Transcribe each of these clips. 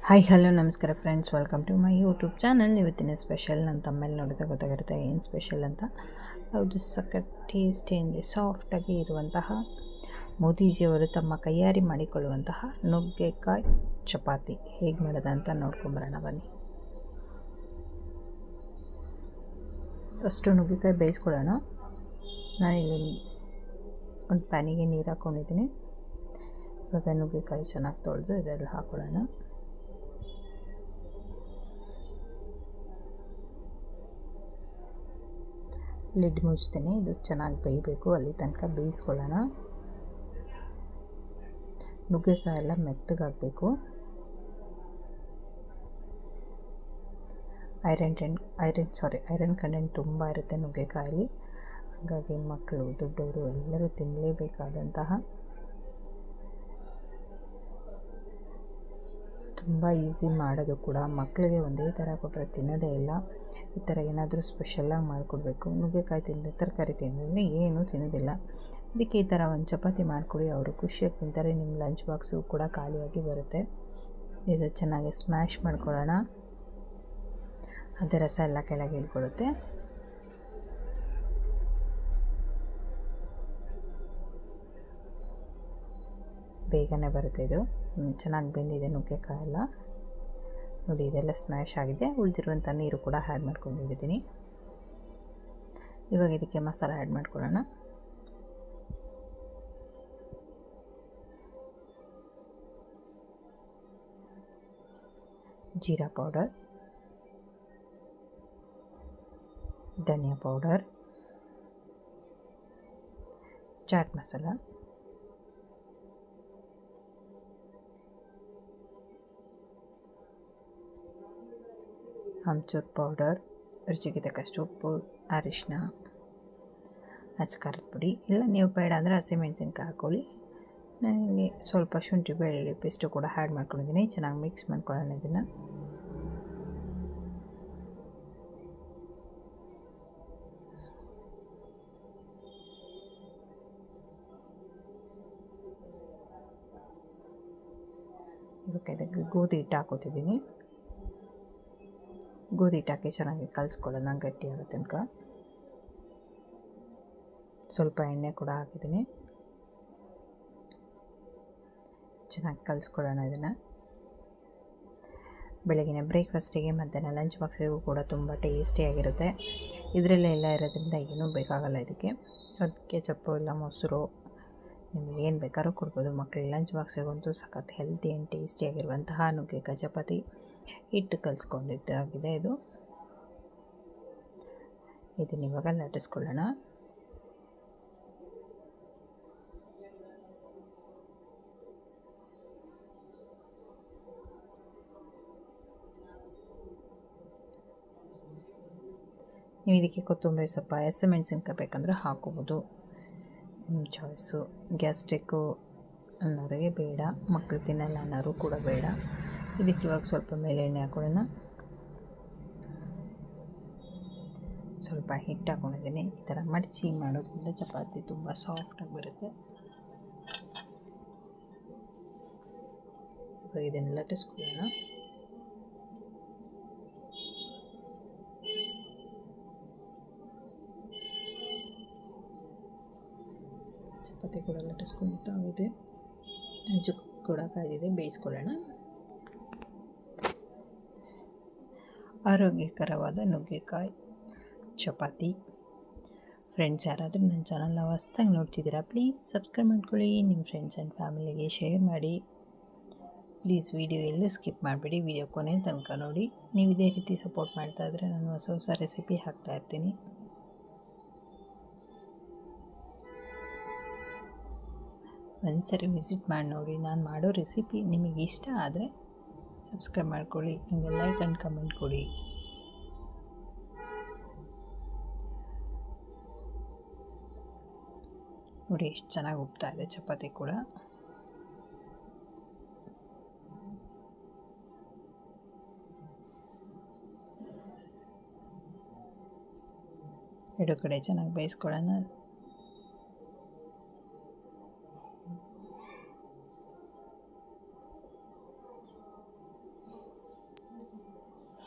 Hi hello ನಮಸ್ಕಾರ friends, welcome to my YouTube channel. ಇವತ್ತಿನ special ನನ್ನ ತಮ್ಮೇಲೆ ನೋಡಿದ್ರೆ ಗೊತ್ತಾಗಿರುತ್ತೆ ಏನು ಸ್ಪೆಷಲ್ ಅಂತ. ಹೌದು, ಸಖತ್ ಟೇಸ್ಟಿಯಿಂದ ಸಾಫ್ಟಾಗಿ ಇರುವಂತಹ ಮೋದಿಜಿಯವರು ತಮ್ಮ ಕೈಯಾರಿ ಮಾಡಿಕೊಳ್ಳುವಂತಹ ನುಗ್ಗೆಕಾಯಿ ಚಪಾತಿ ಹೇಗೆ ಮಾಡೋದಂತ ನೋಡ್ಕೊಂಬರೋಣ ಬನ್ನಿ. ಫಸ್ಟು ನುಗ್ಗೆಕಾಯಿ ಬೇಯಿಸ್ಕೊಳ್ಳೋಣ. ನಾನಿಲ್ಲಿ ಒಂದು ಪ್ಯಾನಿಗೆ ನೀರು ಹಾಕ್ಕೊಂಡಿದ್ದೀನಿ. ಇವಾಗ ನುಗ್ಗೆಕಾಯಿ ಚೆನ್ನಾಗಿ ತೊಳೆದು ಇದೆಲ್ಲ ಹಾಕ್ಕೊಳ್ಳೋಣ. ಲಿಡ್ ಮುಚ್ತೀನಿ. ಇದು ಚೆನ್ನಾಗಿ ಬೇಯಬೇಕು, ಅಲ್ಲಿ ತನಕ ಬೇಯಿಸ್ಕೊಳ್ಳೋಣ. ನುಗ್ಗೆಕಾಯಿ ಎಲ್ಲ ಮೆತ್ತಗಾಗಬೇಕು. ಐರನ್ ಕಂಟೆಂಟ್ ತುಂಬ ಇರುತ್ತೆ ನುಗ್ಗೆಕಾಯಲ್ಲಿ. ಹಾಗಾಗಿ ಮಕ್ಕಳು, ದೊಡ್ಡವರು ಎಲ್ಲರೂ ತಿನ್ನಲೇಬೇಕಾದಂತಹ ತುಂಬ ಈಸಿ ಮಾಡೋದು ಕೂಡ. ಮಕ್ಕಳಿಗೆ ಒಂದೇ ಥರ ಕೊಟ್ಟರೆ ತಿನ್ನೋದೇ ಇಲ್ಲ. ಈ ಥರ ಏನಾದರೂ ಸ್ಪೆಷಲಾಗಿ ಮಾಡಿಕೊಡ್ಬೇಕು. ನುಗ್ಗೆಕಾಯಿ ತರಕಾರಿ ತಿಂದರೆ ಏನೂ ತಿನ್ನೋದಿಲ್ಲ. ಅದಕ್ಕೆ ಈ ಥರ ಒಂದು ಚಪಾತಿ ಮಾಡಿಕೊಡಿ, ಅವರು ಖುಷಿಯಾಗಿ ತಿಂತಾರೆ. ನಿಮ್ಮ ಲಂಚ್ ಬಾಕ್ಸು ಕೂಡ ಖಾಲಿಯಾಗಿ ಬರುತ್ತೆ. ಇದು ಚೆನ್ನಾಗಿ ಸ್ಮ್ಯಾಶ್ ಮಾಡ್ಕೊಳ್ಳೋಣ. ಅದರ ರಸ ಎಲ್ಲ ಕೆಳಗೆ ಇಳ್ಕೊಳ್ಳುತ್ತೆ. ಬೇಗನೆ ಬರುತ್ತೆ. ಇದು ಚೆನ್ನಾಗಿ ಬೆಂದಿದೆ ನುಗ್ಗೆಕಾಯಿ ಎಲ್ಲ. ನೋಡಿ, ಇದೆಲ್ಲ ಸ್ಮ್ಯಾಶ್ ಆಗಿದೆ. ಉಳಿದಿರುವಂಥ ನೀರು ಕೂಡ ಆ್ಯಡ್ ಮಾಡ್ಕೊಂಡಿದ್ದೀನಿ. ಇವಾಗ ಇದಕ್ಕೆ ಮಸಾಲ ಆ್ಯಡ್ ಮಾಡ್ಕೊಳ್ಳೋಣ. ಜೀರಾ ಪೌಡರ್, ಧನಿಯಾ ಪೌಡರ್, ಚಾಟ್ ಮಸಾಲ, ಆಮ್ಚೂರ್ ಪೌಡರ್, ರುಚಿಗೆ ತಕ್ಕಷ್ಟು ಉಪ್ಪು, ಅರಿಶಿನ, ಖಾರದ ಪುಡಿ. ಇಲ್ಲ ನೀವು ಬೇಡ ಅಂದರೆ ಹಸಿಮೆಣಸಿನ್ಕಾಯಿ ಹಾಕ್ಕೊಳ್ಳಿ. ನನಗೆ ಸ್ವಲ್ಪ ಶುಂಠಿ ಬೆಳ್ಳುಳ್ಳಿ ಪೇಸ್ಟು ಕೂಡ ಆ್ಯಡ್ ಮಾಡ್ಕೊಂಡಿದ್ದೀನಿ. ಚೆನ್ನಾಗಿ ಮಿಕ್ಸ್ ಮಾಡ್ಕೊಳ್ಳೋಣ ಇದನ್ನು. ಇವಾಗ ಇದಕ್ಕೆ ಗೋಧಿ ಹಿಟ್ಟು ಹಾಕೋತಿದ್ದೀನಿ. ಗೋಧಿ ಹಿಟ್ಟು ಹಾಕಿ ಚೆನ್ನಾಗಿ ಕಲಿಸ್ಕೊಳ್ಳೋಣ ಗಟ್ಟಿಯಾಗೋ ತನಕ. ಸ್ವಲ್ಪ ಎಣ್ಣೆ ಕೂಡ ಹಾಕಿದ್ದೀನಿ. ಚೆನ್ನಾಗಿ ಕಲಿಸ್ಕೊಳ್ಳೋಣ ಇದನ್ನು. ಬೆಳಗಿನ ಬ್ರೇಕ್ಫಾಸ್ಟಿಗೆ ಮಧ್ಯಾಹ್ನ ಲಂಚ್ ಬಾಕ್ಸಿಗೂ ಕೂಡ ತುಂಬ ಟೇಸ್ಟಿಯಾಗಿರುತ್ತೆ. ಇದರಲ್ಲೇ ಎಲ್ಲ ಇರೋದ್ರಿಂದ ಏನೂ ಬೇಕಾಗಲ್ಲ ಇದಕ್ಕೆ. ಅದಕ್ಕೆ ಚಪ್ಪು ಇಲ್ಲ ಮೊಸರು ನಿಮಗೆ ಏನು ಬೇಕಾದ್ರೂ ಕೊಡ್ಬೋದು. ಮಕ್ಕಳಿಗೆ ಲಂಚ್ ಬಾಕ್ಸಿಗಂತೂ ಸಖತ್ ಹೆಲ್ತಿ ಆ್ಯಂಡ್ ಟೇಸ್ಟಿಯಾಗಿರುವಂತಹ ನುಗ್ಗೆಕಾಯಿ ಚಪಾತಿ ಹಿಟ್ಟು ಕಲಿಸ್ಕೊಂಡಿದ್ದಾಗಿದೆ. ಇದನ್ನ ಇವಾಗ ಲಟ್ಟಿಸ್ಕೊಳ್ಳೋಣ. ನೀವು ಇದಕ್ಕೆ ಕೊತ್ತಂಬರಿ ಸೊಪ್ಪು, ಹಸಿಮೆಣಸಿನ್ಕಾಯಿ ಬೇಕಂದರೆ ಹಾಕೋಬೋದು, ನಿಮ್ಮ ಚಾಯ್ಸು. ಗ್ಯಾಸ್ಟ್ರಿಕ್ಕು ಅನ್ನೋರಿಗೆ ಬೇಡ, ಮಕ್ಕಳು ತಿನ್ನಲ್ಲ ಅನ್ನೋರು ಕೂಡ ಬೇಡ. ಇದಕ್ಕೆ ಇವಾಗ ಸ್ವಲ್ಪ ಮೇಲೆ ಎಣ್ಣೆ ಹಾಕೊಳ್ಳೋಣ. ಸ್ವಲ್ಪ ಹಿಟ್ಟು ಹಾಕೊಂಡಿದ್ದೀನಿ. ಈ ಥರ ಮಡಚಿ ಮಾಡೋದ್ರಿಂದ ಚಪಾತಿ ತುಂಬ ಸಾಫ್ಟಾಗಿ ಬರುತ್ತೆ. ಇವಾಗ ಇದನ್ನು ಲಟ್ಟಿಸ್ಕೊಳ್ಳೋಣ. ಚಪಾತಿ ಕೂಡ ಲಟ್ಟಿಸ್ಕೊಳ್ತಾ ಇದೆ. ಹಂಚು ಕೂಡ ಕಾಯ್ದಿದೆ, ಬೇಯಿಸ್ಕೊಳ್ಳೋಣ. ಆರೋಗ್ಯಕರವಾದ ನುಗ್ಗೆಕಾಯಿ ಚಪಾತಿ. ಫ್ರೆಂಡ್ಸ್, ಯಾರಾದರೂ ನನ್ನ ಚಾನಲ್ನ ಹೊಸ್ದಾಗಿ ನೋಡ್ತಿದ್ದೀರಾ, ಪ್ಲೀಸ್ ಸಬ್ಸ್ಕ್ರೈಬ್ ಮಾಡ್ಕೊಳ್ಳಿ. ನಿಮ್ಮ ಫ್ರೆಂಡ್ಸ್ ಆ್ಯಂಡ್ ಫ್ಯಾಮಿಲಿಗೆ ಶೇರ್ ಮಾಡಿ. ಪ್ಲೀಸ್ ವಿಡಿಯೋ ಎಲ್ಲೂ ಸ್ಕಿಪ್ ಮಾಡಿಬಿಡಿ, ವಿಡಿಯೋ ಕೊನೆ ತನಕ ನೋಡಿ. ನೀವು ಇದೇ ರೀತಿ ಸಪೋರ್ಟ್ ಮಾಡ್ತಾಯಿದ್ರೆ ನಾನು ಹೊಸ ಹೊಸ ರೆಸಿಪಿ ಹಾಕ್ತಾಯಿರ್ತೀನಿ. ಒಂದ್ಸರಿ ವಿಸಿಟ್ ಮಾಡಿ ನೋಡಿ. ನಾನು ಮಾಡೋ ರೆಸಿಪಿ ನಿಮಗೆ ಇಷ್ಟ ಆದರೆ ಸಬ್ಸ್ಕ್ರೈಬ್ ಮಾಡ್ಕೊಳ್ಳಿ, ಹಂಗೆ ಲೈಕ್ ಆ್ಯಂಡ್ ಕಮೆಂಟ್ ಕೊಡಿ. ನೋಡಿ ಎಷ್ಟು ಚೆನ್ನಾಗಿ ಉಬ್ತಾ ಇದೆ ಚಪಾತಿ ಕೂಡ. ಎರಡು ಕಡೆ ಚೆನ್ನಾಗಿ ಬೇಯಿಸ್ಕೊಳ್ಳೋಣ.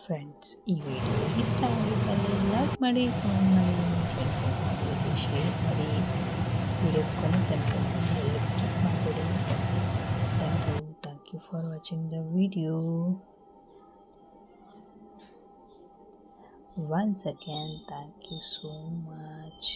ಫ್ರೆಂಡ್ಸ್, ಈ ವಿಡಿಯೋ ಇಷ್ಟ ಆಗಿದ್ದಲ್ಲಿ ಲೈಕ್ ಮಾಡಿ, ಕಮೆಂಟ್ ಮಾಡಿ, ನಿಮ್ಮ ಫ್ರೆಂಡ್ಸ್ ಆ್ಯಂಡ್ ಫ್ಯಾಮಿಲಿಗೆ ಶೇರ್ ಮಾಡಿ. ವಿಡಿಯೋ ಕೊನೆ ತನಕ ಎಲ್ಲ ಸ್ಕಿಪ್ ಮಾಡಿಬಿಡಿ. Thank you for watching the video. Once again, thank you so much.